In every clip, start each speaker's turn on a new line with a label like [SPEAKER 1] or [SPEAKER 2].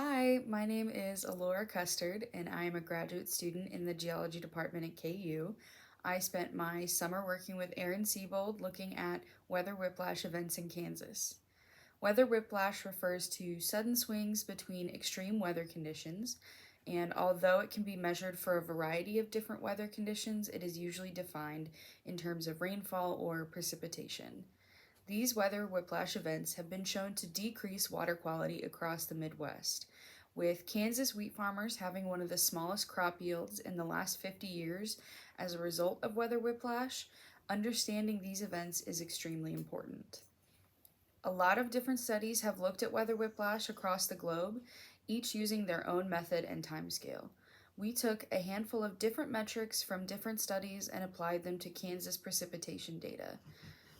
[SPEAKER 1] Hi, my name is Alaura Custard, and I am a graduate student in the geology department at KU. I spent my summer working with Aaron Siebold looking at weather whiplash events in Kansas. Weather whiplash refers to sudden swings between extreme weather conditions, and although it can be measured for a variety of different weather conditions, it is usually defined in terms of rainfall or precipitation. These weather whiplash events have been shown to decrease water quality across the Midwest, with Kansas wheat farmers having one of the smallest crop yields in the last 50 years as a result of weather whiplash. Understanding these events is extremely important. A lot of different studies have looked at weather whiplash across the globe, each using their own method and timescale. We took a handful of different metrics from different studies and applied them to Kansas precipitation data.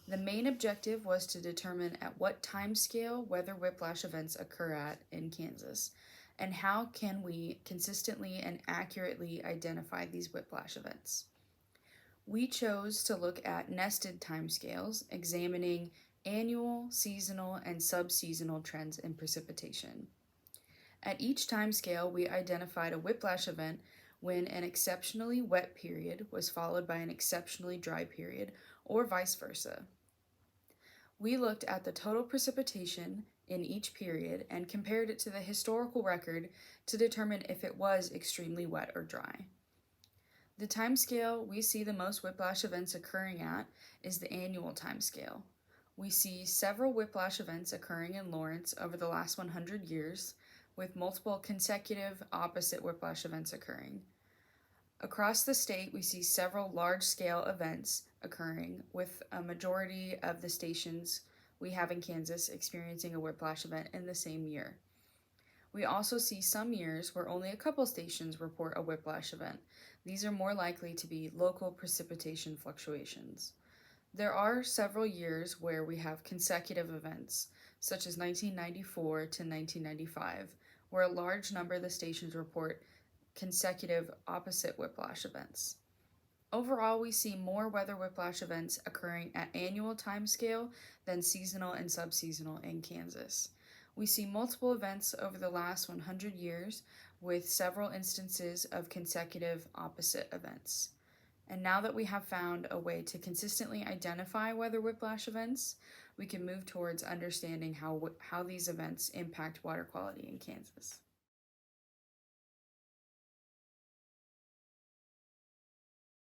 [SPEAKER 1] The main objective was to determine at what time scale weather whiplash events occur at in Kansas, and how can we consistently and accurately identify these whiplash events. We chose to look at nested timescales, examining annual, seasonal, and subseasonal trends in precipitation. At each timescale, we identified a whiplash event when an exceptionally wet period was followed by an exceptionally dry period, or vice versa. We looked at the total precipitation in each period and compared it to the historical record to determine if it was extremely wet or dry. The time scale we see the most whiplash events occurring at is the annual time scale. We see several whiplash events occurring in Lawrence over the last 100 years, with multiple consecutive opposite whiplash events occurring. Across the state, we see several large-scale events occurring, with a majority of the stations we have in Kansas experiencing a whiplash event in the same year. We also see some years where only a couple stations report a whiplash event. These are more likely to be local precipitation fluctuations. There are several years where we have consecutive events, such as 1994 to 1995, where a large number of the stations report consecutive opposite whiplash events. Overall, we see more weather whiplash events occurring at annual time scale than seasonal and subseasonal in Kansas. We see multiple events over the last 100 years, with several instances of consecutive opposite events. And now that we have found a way to consistently identify weather whiplash events, we can move towards understanding how these events impact water quality in Kansas.